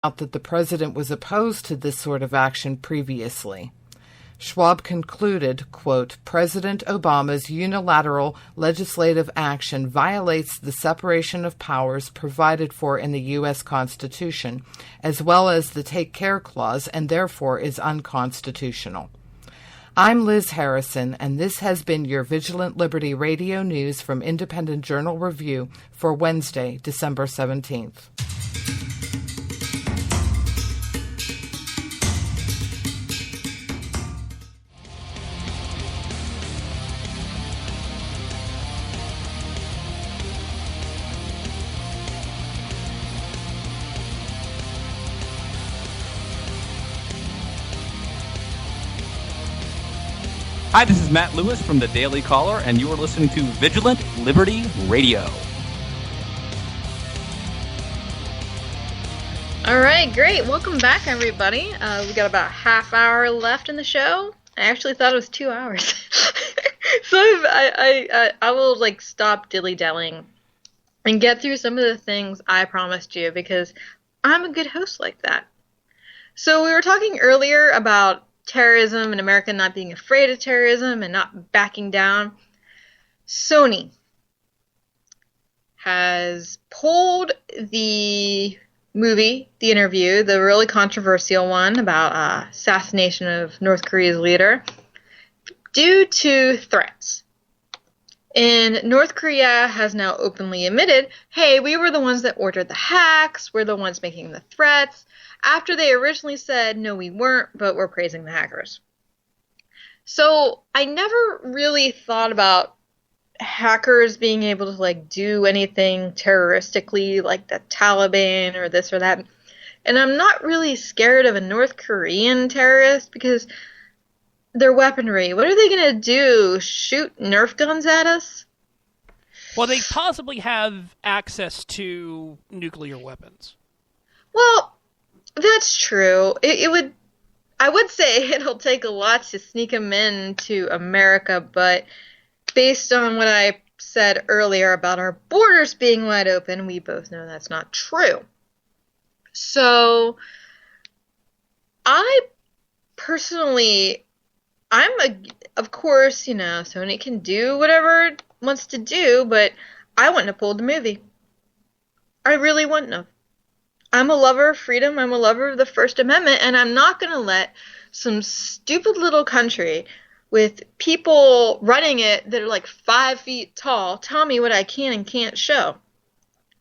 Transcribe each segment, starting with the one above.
out that the president was opposed to this sort of action previously. Schwab concluded, quote, President Obama's unilateral legislative action violates the separation of powers provided for in the U.S. Constitution, as well as the Take Care Clause, and therefore is unconstitutional. I'm Liz Harrison, and this has been your Vigilant Liberty Radio News from Independent Journal Review for Wednesday, December 17th. Hi, this is Matt Lewis from the Daily Caller, and you are listening to Vigilant Liberty Radio. All right, great. Welcome back, everybody. We got about a half hour left in the show. I actually thought it was 2 hours. So I will stop dilly-dallying and get through some of the things I promised you, because I'm a good host like that. So we were talking earlier about terrorism and America not being afraid of terrorism and not backing down. Sony has pulled the movie, The Interview, the really controversial one about assassination of North Korea's leader, due to threats. And North Korea has now openly admitted, hey, we were the ones that ordered the hacks, we're the ones making the threats, after they originally said, no, we weren't, but we're praising the hackers. So I never really thought about hackers being able to do anything terroristically like the Taliban or this or that. And I'm not really scared of a North Korean terrorist because their weaponry, what are they going to do? Shoot Nerf guns at us? Well, they possibly have access to nuclear weapons. Well, that's true. I would say it'll take a lot to sneak them into America, but based on what I said earlier about our borders being wide open, we both know that's not true. So, I personally, of course, Sony can do whatever it wants to do, but I wouldn't have pulled the movie. I really wouldn't have. I'm a lover of freedom, I'm a lover of the First Amendment, and I'm not going to let some stupid little country with people running it that are 5 feet tall tell me what I can and can't show.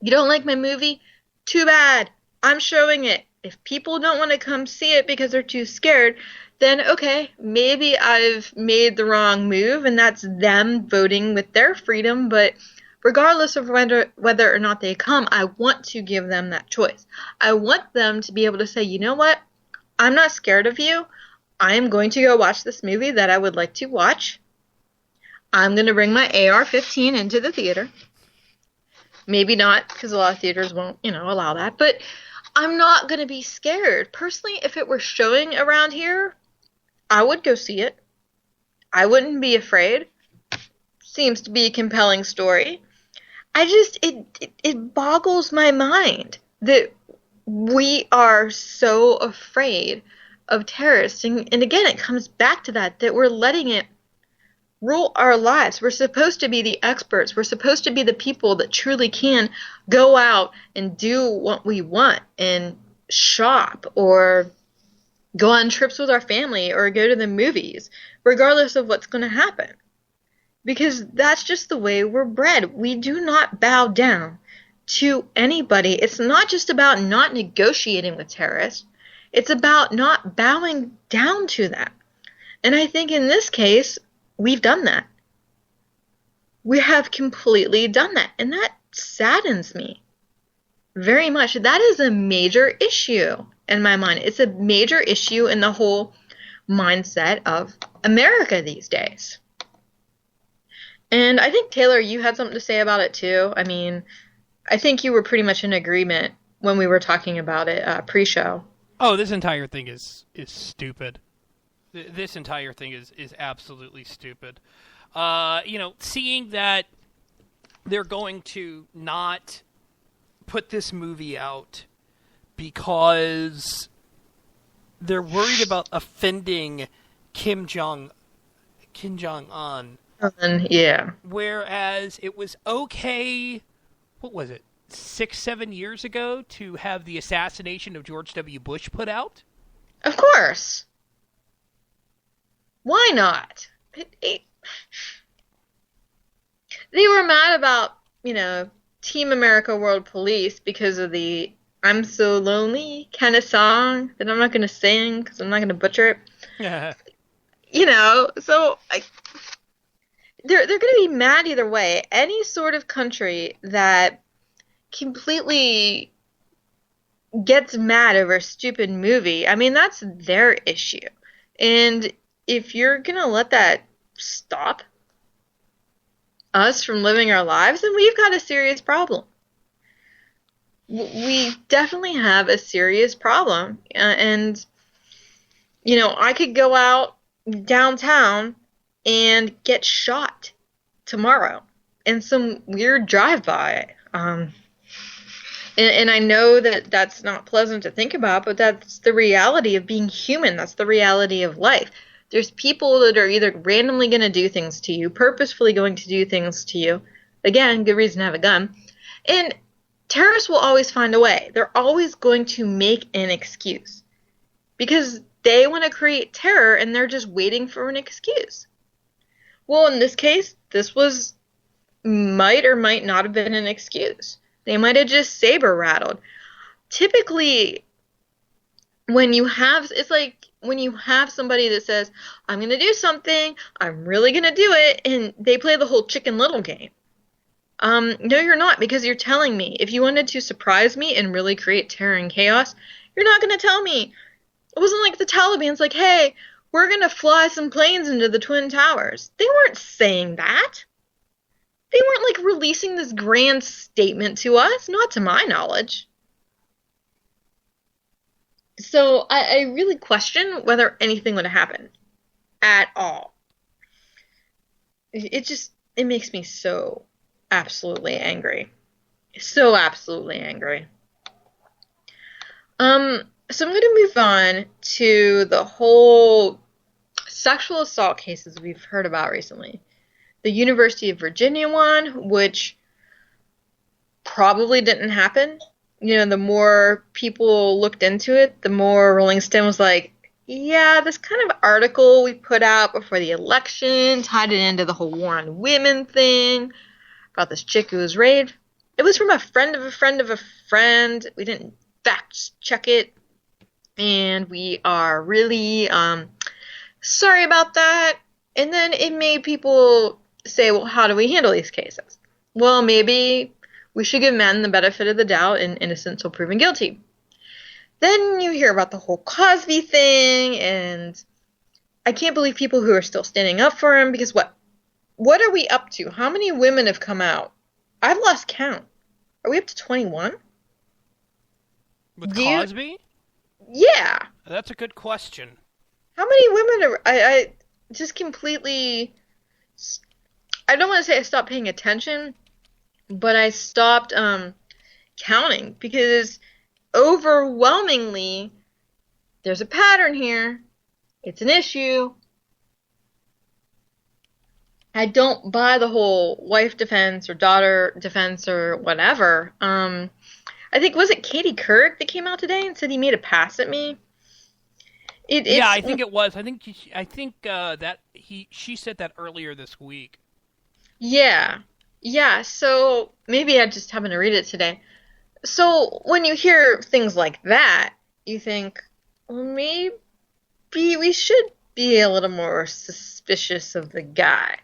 You don't like my movie? Too bad. I'm showing it. If people don't want to come see it because they're too scared, then okay, maybe I've made the wrong move, and that's them voting with their freedom, but regardless of whether or not they come, I want to give them that choice. I want them to be able to say, you know what? I'm not scared of you. I am going to go watch this movie that I would like to watch. I'm going to bring my AR-15 into the theater. Maybe not, because a lot of theaters won't, allow that. But I'm not going to be scared. Personally, if it were showing around here, I would go see it. I wouldn't be afraid. Seems to be a compelling story. It boggles my mind that we are so afraid of terrorists. And again, it comes back to that we're letting it rule our lives. We're supposed to be the experts. We're supposed to be the people that truly can go out and do what we want and shop or go on trips with our family or go to the movies, regardless of what's going to happen. Because that's just the way we're bred. We do not bow down to anybody. It's not just about not negotiating with terrorists. It's about not bowing down to them. And I think in this case, we've done that. We have completely done that. And that saddens me very much. That is a major issue in my mind. It's a major issue in the whole mindset of America these days. And I think, Taylor, you had something to say about it, too. I mean, I think you were pretty much in agreement when we were talking about it pre-show. Oh, this entire thing is stupid. This entire thing is absolutely stupid. Seeing that they're going to not put this movie out because they're worried about offending Kim Jong-un. Yeah. Whereas it was okay, what was it, 6-7 years ago to have the assassination of George W. Bush put out? Of course. Why not? They were mad about, Team America World Police because of the I'm So Lonely kind of song that I'm not going to sing because I'm not going to butcher it. So they're going to be mad either way. Any sort of country that completely gets mad over a stupid movie, I mean, that's their issue. And if you're going to let that stop us from living our lives, then we've got a serious problem. We definitely have a serious problem. And, I could go out downtown and get shot tomorrow in some weird drive-by. And I know that that's not pleasant to think about, but that's the reality of being human. That's the reality of life. There's people that are either randomly going to do things to you, purposefully going to do things to you. Again, good reason to have a gun. And terrorists will always find a way. They're always going to make an excuse. Because they want to create terror and they're just waiting for an excuse. Well, in this case, this might or might not have been an excuse. They might have just saber rattled. Typically, it's like when you have somebody that says, I'm going to do something, I'm really going to do it, and they play the whole Chicken Little game. No, you're not, because you're telling me. If you wanted to surprise me and really create terror and chaos, you're not going to tell me. It wasn't like the Taliban's like, hey, we're going to fly some planes into the Twin Towers. They weren't saying that. They weren't, releasing this grand statement to us, not to my knowledge. So I really question whether anything would have happened at all. It makes me so absolutely angry. So absolutely angry. So I'm going to move on to the whole sexual assault cases we've heard about recently. The University of Virginia one, which probably didn't happen. The more people looked into it, the more Rolling Stone was like, yeah, this kind of article we put out before the election tied it into the whole war on women thing about this chick who was raped. It was from a friend of a friend of a friend. We didn't fact check it. And we are really sorry about that. And then it made people say, well, how do we handle these cases? Well, maybe we should give men the benefit of the doubt and innocent till proven guilty. Then you hear about the whole Cosby thing, and I can't believe people who are still standing up for him, because what are we up to? How many women have come out? I've lost count. Are we up to 21? With Cosby? Yeah. That's a good question. How many women are... I just completely... I don't want to say I stopped paying attention, but I stopped counting, because overwhelmingly there's a pattern here. It's an issue. I don't buy the whole wife defense or daughter defense or whatever. I think, was it Katie Couric that came out today and said he made a pass at me? I think it was. I think that she said that earlier this week. Yeah. So maybe I just happened to read it today. So when you hear things like that, you think, well, maybe we should be a little more suspicious of the guy.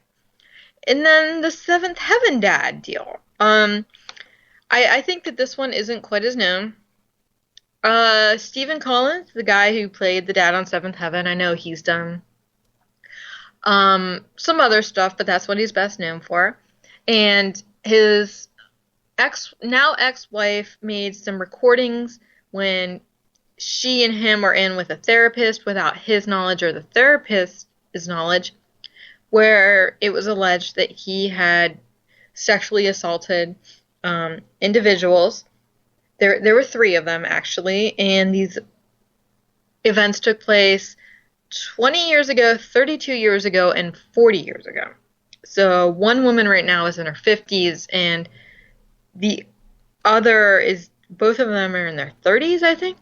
And then the Seventh Heaven Dad deal. I think that this one isn't quite as known. Stephen Collins, the guy who played the dad on Seventh Heaven, I know he's done some other stuff, but that's what he's best known for. And his ex-wife made some recordings when she and him were in with a therapist without his knowledge or the therapist's knowledge, where it was alleged that he had sexually assaulted individuals. There were three of them, actually, and these events took place 20 years ago, 32 years ago, and 40 years ago. So one woman right now is in her 50s, and the other is, both of them are in their 30s, I think.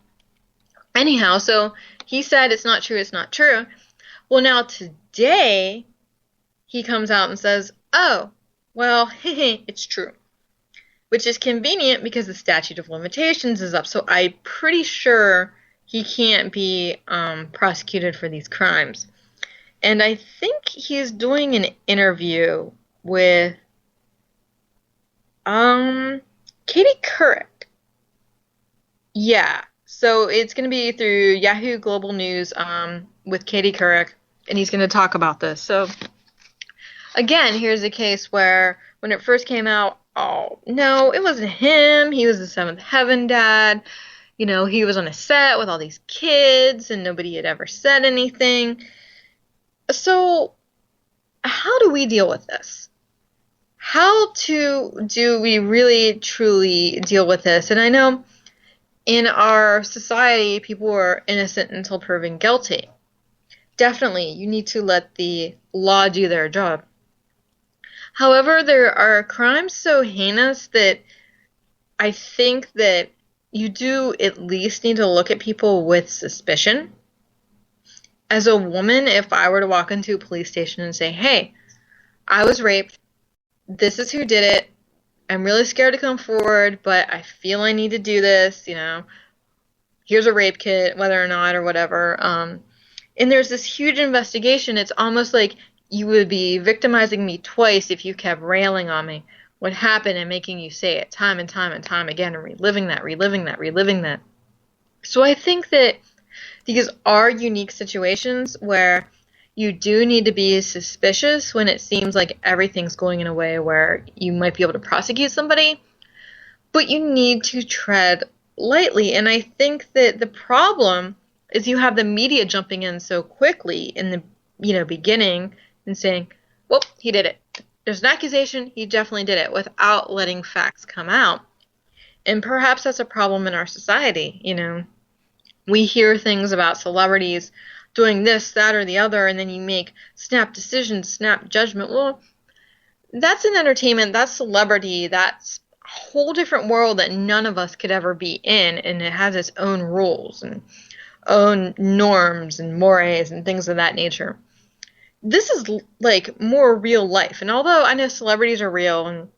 Anyhow, so he said it's not true, it's not true. Well, now today, he comes out and says, oh, well, it's true. Which is convenient because the statute of limitations is up, so I'm pretty sure he can't be prosecuted for these crimes. And I think he's doing an interview with Katie Couric. Yeah, so it's going to be through Yahoo Global News with Katie Couric, and he's going to talk about this. So again, here's a case where when it first came out, oh, no, it wasn't him. He was the Seventh Heaven dad. You know, he was on a set with all these kids, and nobody had ever said anything. So, how do we deal with this? How do we really, truly deal with this? And I know in our society, people are innocent until proven guilty. Definitely, you need to let the law do their job. However, there are crimes so heinous that I think that you do at least need to look at people with suspicion. As a woman, if I were to walk into a police station and say, hey, I was raped, this is who did it, I'm really scared to come forward, but I feel I need to do this, you know, here's a rape kit, whether or not or whatever, and there's this huge investigation, it's almost like you would be victimizing me twice if you kept railing on me. What happened and making you say it time and time and time again and reliving that. So I think that these are unique situations where you do need to be suspicious when it seems like everything's going in a way where you might be able to prosecute somebody, but you need to tread lightly. And I think that the problem is you have the media jumping in so quickly in the beginning and saying, well, he did it. There's an accusation, he definitely did it, without letting facts come out. And perhaps that's a problem in our society, you know. We hear things about celebrities doing this, that, or the other, and then you make snap decisions, snap judgment. Well, that's an entertainment, that's celebrity, that's a whole different world that none of us could ever be in, and it has its own rules and own norms and mores and things of that nature. This is like more real life, and although I know celebrities are real and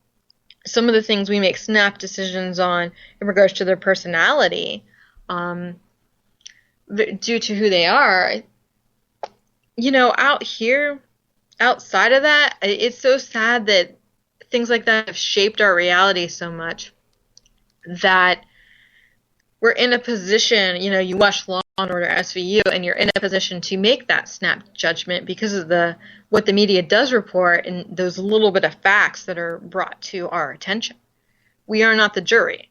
some of the things we make snap decisions on in regards to their personality, due to who they are, you know, out here, outside of that, it's so sad that things like that have shaped our reality so much that we're in a position, you know, you watch Law and Order SVU and you're in a position to make that snap judgment because of what the media does report and those little bit of facts that are brought to our attention. We are not the jury.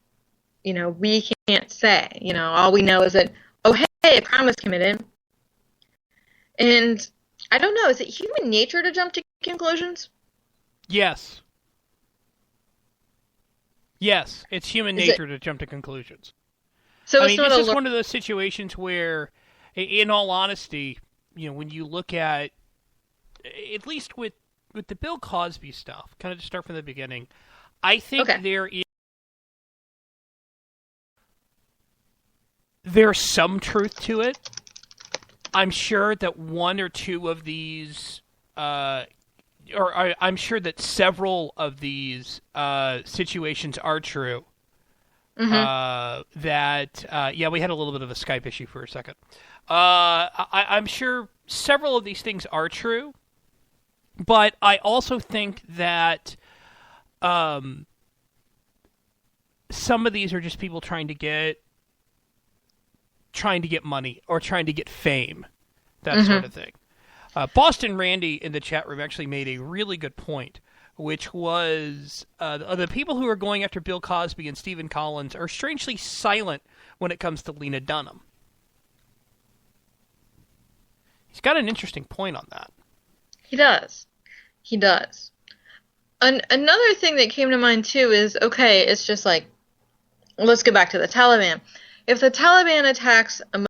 You know, we can't say, you know, all we know is that, oh, hey, a crime was committed. And I don't know, is it human nature to jump to conclusions? Yes. Yes, it's human nature to jump to conclusions. So I mean, this is one of those situations where, in all honesty, you know, when you look at least with the Bill Cosby stuff, kind of to start from the beginning, I think there's some truth to it. I'm sure that one or two of these, I'm sure that several of these situations are true. Mm-hmm. We had a little bit of a Skype issue for a second. I'm sure several of these things are true, but I also think that some of these are just people trying to get money or trying to get fame, that sort of thing. Boston Randy in the chat room actually made a really good point, which was the people who are going after Bill Cosby and Stephen Collins are strangely silent when it comes to Lena Dunham. He's got an interesting point on that. He does. Another thing that came to mind, too, is, okay, it's just like, let's go back to the Taliban. If the Taliban attacks a